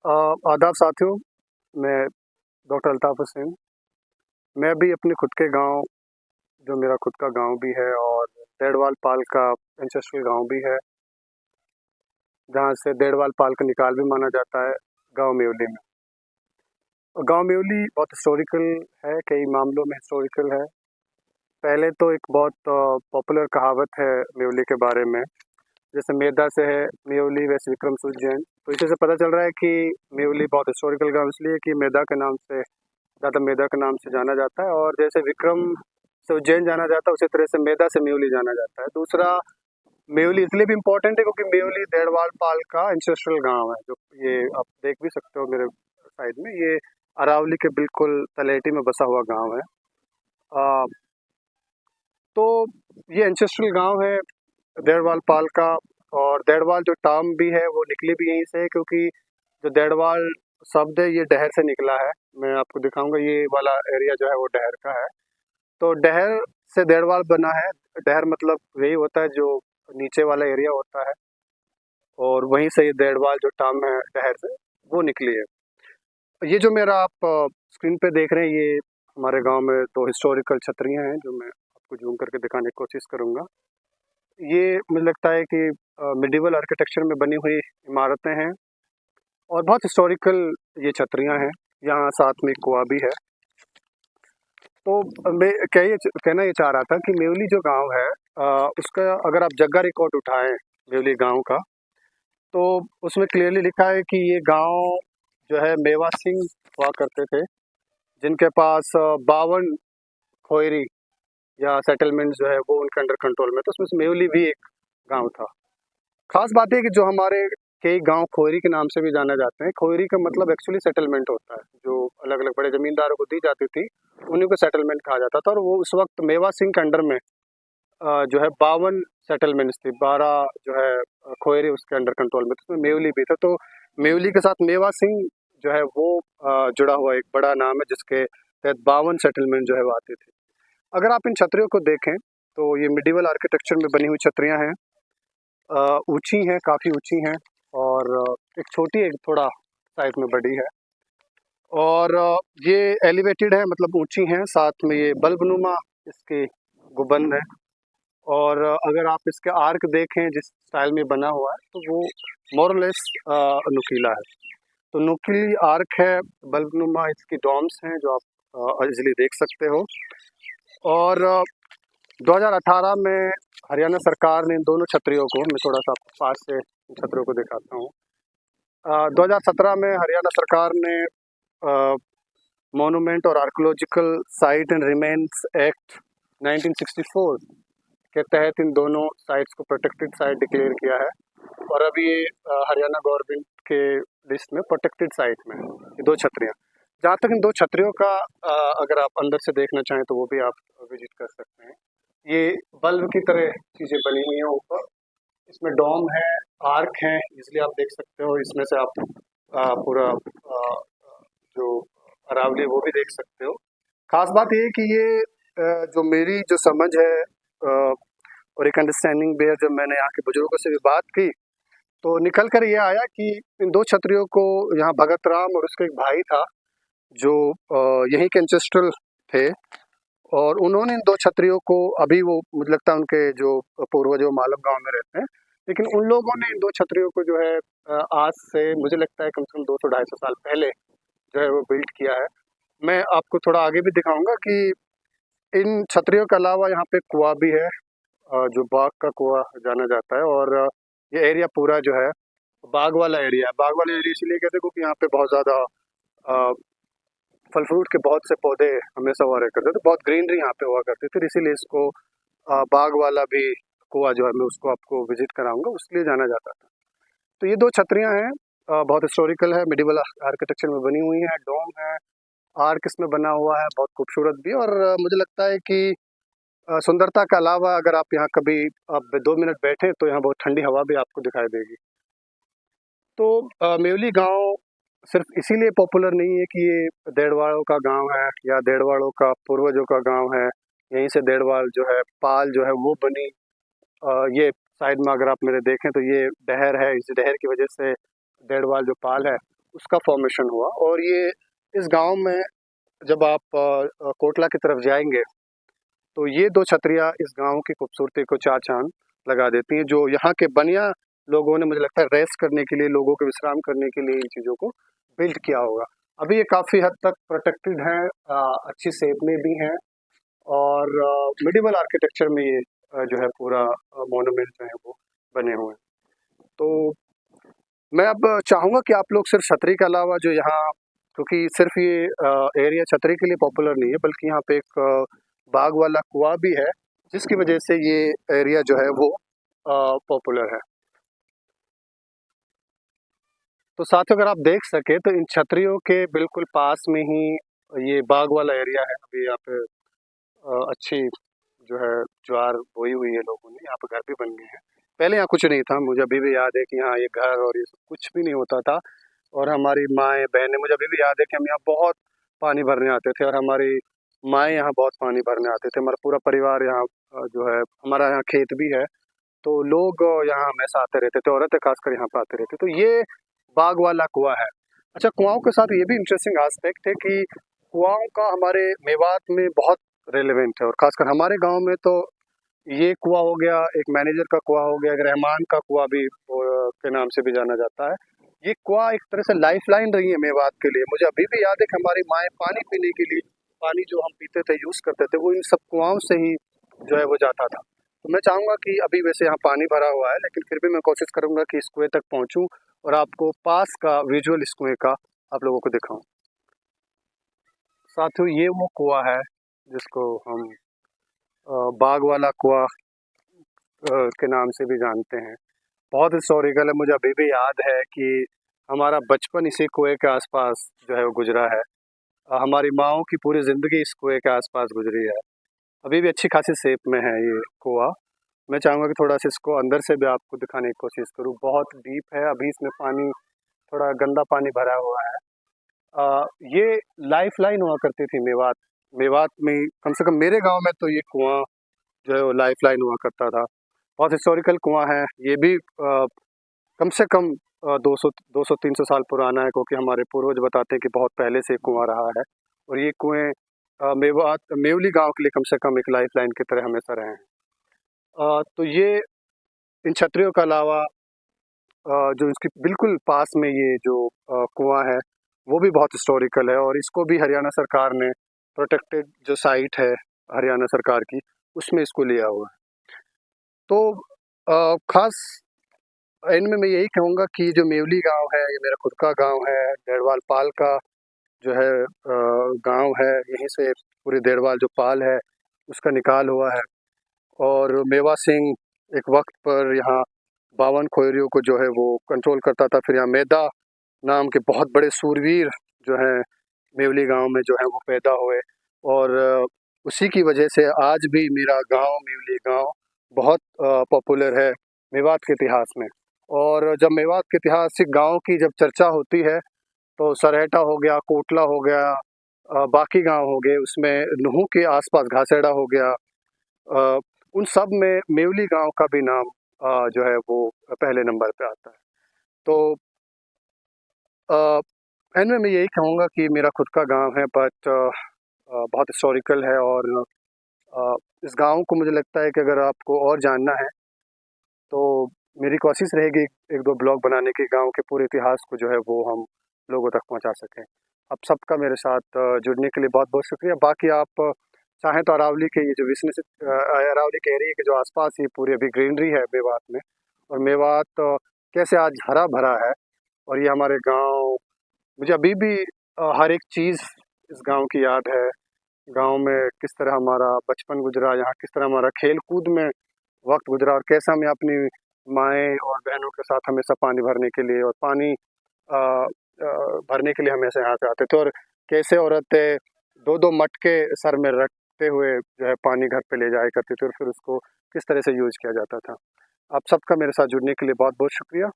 आदाब साथियों। मैं डॉक्टर अल्ताफ़ हुसैन। मैं भी अपने खुद के गांव, जो मेरा खुद का गांव भी है और देड़वाल पाल का एंसेस्ट्रल गांव भी है, जहां से देड़वाल पाल का निकाल भी माना जाता है, गांव मेवली में। और गांव मेवली बहुत हिस्टोरिकल है, कई मामलों में हिस्टोरिकल है। पहले तो एक बहुत पॉपुलर कहावत है मेवली के बारे में, जैसे मेदा से है मेवली वैसे विक्रम से उज्जैन। तो इसी से पता चल रहा है कि मेवली बहुत हिस्टोरिकल गांव इसलिए कि मेदा के नाम से, ज़्यादा मेदा के नाम से जाना जाता है, और जैसे विक्रम से उज्जैन जाना जाता है उसी तरह से मेदा से मेवली जाना जाता है। दूसरा, मेवली इसलिए भी इम्पोर्टेंट है क्योंकि मेवली देड़वाल पाल का इंसेस्ट्रल गांव है, जो ये आप देख भी सकते हो मेरे साइड में। ये अरावली के बिल्कुल तलेटी में बसा हुआ गांव है। आ, तो ये एंसेस्ट्रल गांव है देड़वाल पाल का। और देड़वाल जो टर्म भी है वो निकली भी यहीं से है, क्योंकि जो देड़वाल शब्द है ये डहर से निकला है। मैं आपको दिखाऊंगा, ये वाला एरिया जो है वो डहर का है। तो डहर से देड़वाल बना है। डहर मतलब वही होता है जो नीचे वाला एरिया होता है, और वहीं से ये देड़वाल जो टर्म है डहर से, वो निकली है। ये जो मेरा आप स्क्रीन पे देख रहे हैं, ये हमारे गांव में दो हिस्टोरिकल छतरियां हैं, जो मैं आपको जूम करके दिखाने की कोशिश करूंगा। ये मुझे लगता है कि मिडिवल आर्किटेक्चर में बनी हुई इमारतें हैं, और बहुत हिस्टोरिकल ये छतरियां हैं। यहाँ साथ में एक कुआं भी है। तो मैं कहना ये चाह रहा था कि मेवली जो गांव है, उसका अगर आप जग्गा रिकॉर्ड उठाएं मेवली गांव का, तो उसमें क्लियरली लिखा है कि ये गांव जो है मेवा सिंह हुआ करते थे, जिनके पास 52 खोयरी या सेटलमेंट जो है वो उनके अंडर कंट्रोल में। तो उसमें से मेवली भी एक गांव था। खास बात है कि जो हमारे कई गांव खोयरी के नाम से भी जाने जाते हैं। खोयरी का मतलब एक्चुअली सेटलमेंट होता है, जो अलग अलग बड़े जमींदारों को दी जाती थी, उन्हीं को सेटलमेंट कहा जाता था। और वो उस वक्त मेवा सिंह के अंडर में जो है 52 सेटलमेंट्स थी, 12 जो है खोयरी उसके अंडर कंट्रोल में, तो उसमें मेवली भी था। तो मेवली के साथ मेवा सिंह जो है वो जुड़ा हुआ एक बड़ा नाम है, जिसके तहत 52 सेटलमेंट जो है वो आते थे। अगर आप इन छतरियों को देखें तो ये मिडिवल आर्किटेक्चर में बनी हुई छतरियाँ हैं। ऊंची हैं, काफ़ी ऊंची हैं, और एक छोटी एक थोड़ा साइज में बड़ी है। और ये एलिवेटेड है, मतलब ऊंची हैं, साथ में ये बल्बनुमा इसकी गुंबद है। और अगर आप इसके आर्क देखें जिस स्टाइल में बना हुआ है, तो वो मोरलेस नुकीला है। तो नुकीली आर्क है, बल्बनुमा इसकी डॉम्स हैं, जो आप इजीली देख सकते हो। और 2018 में हरियाणा सरकार ने इन दोनों छतरियों को, मैं थोड़ा सा पास से इन छतरियों को दिखाता हूँ। 2017 में हरियाणा सरकार ने मोनूमेंट और archaeological site and remains act 1964 के तहत इन दोनों साइट्स को प्रोटेक्टेड साइट डिक्लेयर किया है। और अभी ये हरियाणा गवर्नमेंट के लिस्ट में प्रोटेक्टेड साइट में है, ये दो छतरियाँ। जहाँ तक इन दो छतरियों का अगर आप अंदर से देखना चाहें तो वो भी आप विजिट कर सकते हैं। ये बल्ब की तरह चीज़ें बनी हुई हैं ऊपर, इसमें डोम है, आर्क हैं, इसलिए आप देख सकते हो। इसमें से आप पूरा जो अरावली वो भी देख सकते हो। खास बात ये है कि ये जो मेरी जो समझ है और एक अंडरस्टैंडिंग भी है, जब मैंने यहाँ के बुजुर्गों से भी बात की, तो निकल कर ये आया कि इन दो छतरियों को यहाँ भगत राम और उसका एक भाई था, जो यहीं के एंसेस्ट्रल थे। और उन्होंने इन दो छतरियों को, अभी वो मुझे लगता है उनके जो पूर्वज वो मालव गांव में रहते हैं, लेकिन उन लोगों ने इन दो छतरियों को जो है आज से मुझे लगता है कम से कम 200-250 साल पहले जो है वो बिल्ड किया है। मैं आपको थोड़ा आगे भी दिखाऊंगा कि इन छतरियों के अलावा यहाँ पे कुआं भी है, जो बाग का कुआं जाना जाता है। और ये एरिया पूरा जो है बाग वाला एरिया है। बाग वाला एरिया इसलिए कहते हैं क्योंकि यहाँ पे बहुत ज़्यादा फल फ्रूट के बहुत से पौधे हमेशा हुआ करते थे, तो बहुत ग्रीनरी यहाँ पे हुआ करती थी, इसीलिए इसको बाग वाला भी कुआं जो है मैं उसको आपको विजिट कराऊंगा, उसके लिए जाना जाता था। तो ये दो छतरियाँ हैं, बहुत हिस्टोरिकल है, मिडिवल आर्किटेक्चर में बनी हुई है, डोम है, आर्क इसमें बना हुआ है, बहुत खूबसूरत भी। और मुझे लगता है कि सुंदरता के अलावा अगर आप यहाँ कभी आप 2 मिनट बैठे तो यहाँ बहुत ठंडी हवा भी आपको दिखाई देगी। तो मेवली गांव सिर्फ इसीलिए पॉपुलर नहीं है कि ये देड़वाड़ों का गांव है या देड़वाड़ों का पूर्वजों का गांव है, यहीं से देड़वाल जो है पाल जो है वो बनी। ये साइड में अगर आप मेरे देखें तो ये डहर है, इस डहर की वजह से देड़वाल जो पाल है उसका फॉर्मेशन हुआ। और ये इस गांव में जब आप कोटला की तरफ जाएंगे तो ये दो छतरियाँ इस गांव की खूबसूरती को चार चांद लगा देती हैं, जो यहाँ के बनिया लोगों ने, मुझे लगता है, रेस्ट करने के लिए, लोगों के विश्राम करने के लिए इन चीज़ों को बिल्ड किया होगा। अभी ये काफ़ी हद तक प्रोटेक्टेड हैं, अच्छी शेप में भी हैं, और मिडिवल आर्किटेक्चर में ये जो है पूरा मोनूमेंट जो है वो बने हुए हैं। तो मैं अब चाहूँगा कि आप लोग सिर्फ छतरी के अलावा जो यहाँ, क्योंकि सिर्फ ये एरिया छतरी के लिए पॉपुलर नहीं है, बल्कि यहाँ पे एक बाग वाला कुआं भी है, जिसकी वजह से ये एरिया जो है वो पॉपुलर है। तो साथियों, अगर आप देख सके तो इन छतरियों के बिल्कुल पास में ही ये बाग वाला एरिया है। अभी यहाँ पे अच्छी जो है ज्वार बोई हुई है लोगों ने, यहाँ पे घर भी बन गए हैं। पहले यहाँ कुछ नहीं था, मुझे अभी भी याद है कि यहाँ ये घर और ये सब कुछ भी नहीं होता था। और हमारी माएँ बहनें, मुझे अभी भी याद है कि हम यहाँ बहुत पानी भरने आते थे, और हमारी माएँ यहाँ बहुत पानी भरने आते थे। हमारा पूरा परिवार यहाँ जो है, हमारा यहाँ खेत भी है, तो लोग यहाँ हमेशा आते रहते थे, औरतें खासकर यहाँ पे आते रहते। तो ये बाग वाला कुआं है। अच्छा, कुआओं के साथ ये भी इंटरेस्टिंग एस्पेक्ट है कि कुआओं का हमारे मेवात में बहुत रेलेवेंट है, और खासकर हमारे गांव में तो ये कुआं हो गया, एक मैनेजर का कुआं हो गया, एक रहमान का कुआं भी के नाम से भी जाना जाता है। ये कुआं एक तरह से लाइफलाइन रही है मेवात के लिए। मुझे अभी भी याद है कि हमारी माएँ पानी पीने के लिए, पानी जो हम पीते थे, यूज़ करते थे, वो इन सब कुआओं से ही जो है वो जाता था। तो मैं चाहूँगा कि अभी वैसे यहाँ पानी भरा हुआ है, लेकिन फिर भी मैं कोशिश करूँगा कि इस कुएँ तक पहुँचूँ और आपको पास का विजुअल इस कुएँ का आप लोगों को दिखाऊँ। साथियों, ये वो कुआं है जिसको हम बाग वाला कुआं के नाम से भी जानते हैं। बहुत हिस्टोरिकल है। मुझे अभी भी याद है कि हमारा बचपन इसी कुएं के आसपास जो है वो गुजरा है। हमारी माँओं की पूरी ज़िंदगी इस कुएं के आसपास गुजरी है। अभी भी अच्छी खासी शेप में है ये कुआं। मैं चाहूँगा कि थोड़ा सा इसको अंदर से भी आपको दिखाने की कोशिश करूँ। बहुत डीप है, अभी इसमें पानी, थोड़ा गंदा पानी भरा हुआ है। ये लाइफ लाइन हुआ करती थी मेवात मेवात में, कम से कम मेरे गांव में तो ये कुआं जो है वो लाइफ लाइन हुआ करता था। बहुत हिस्टोरिकल कुआं है ये भी, कम से कम 200-300 साल पुराना है, क्योंकि हमारे पूर्वज बताते हैं कि बहुत पहले से कुआं रहा है। और ये कुएं मेवात मेवली गांव के लिए कम से कम एक लाइफ लाइन की तरह हमेशा रहे हैं। तो ये इन छतरियों के अलावा जो इसके बिल्कुल पास में ये जो कुआं है, वो भी बहुत हिस्टोरिकल है, और इसको भी हरियाणा सरकार ने प्रोटेक्टेड जो साइट है हरियाणा सरकार की, उसमें इसको लिया हुआ है। तो खास एंड में मैं यही कहूँगा कि जो मेवली गांव है, ये मेरा खुद का गांव है। डेढ़वाल पाल का जो है गांव है, यहीं से पूरी डेढ़वाल जो पाल है उसका निकाल हुआ है। और मेवा सिंह एक वक्त पर यहाँ 52 खोरियों को जो है वो कंट्रोल करता था। फिर यहाँ मेदा नाम के बहुत बड़े सूरवीर जो हैं मेवली गांव में जो है वो पैदा हुए, और उसी की वजह से आज भी मेरा गांव मेवली गांव बहुत पॉपुलर है मेवात के इतिहास में। और जब मेवात के ऐतिहासिक गांव की जब चर्चा होती है तो सरहेटा हो गया, कोटला हो गया, बाकी गांव हो गए, उसमें नुहू के आसपास घासेड़ा हो गया, उन सब में मेवली गांव का भी नाम जो है वो पहले नंबर पे आता है। तो एंड में मैं यही कहूँगा कि मेरा खुद का गांव है, बट बहुत हिस्टोरिकल है। और इस गांव को मुझे लगता है कि अगर आपको और जानना है तो मेरी कोशिश रहेगी एक दो ब्लॉग बनाने की, गांव के पूरे इतिहास को जो है वो हम लोगों तक पहुंचा सकें। आप सबका मेरे साथ जुड़ने के लिए बहुत बहुत शुक्रिया। बाकी आप चाहें तो अरावली के ये जो विशेष अरावली के एरिया के जो आसपास ये पूरी अभी ग्रीनरी है मेवात में, और मेवात कैसे आज हरा भरा है, और ये हमारे गांव, मुझे अभी भी हर एक चीज़ इस गांव की याद है। गांव में किस तरह हमारा बचपन गुजरा, यहाँ किस तरह हमारा खेल कूद में वक्त गुजरा, और कैसे हमें अपनी माएँ और बहनों के साथ हमेशा पानी भरने के लिए, और पानी भरने के लिए हमेशा यहाँ पे आते थे, और कैसे औरतें दो दो मटके सर में रखते हुए जो है पानी घर पे ले जाया करती थी, और फिर उसको किस तरह से यूज़ किया जाता था। आप सबका मेरे साथ जुड़ने के लिए बहुत बहुत शुक्रिया।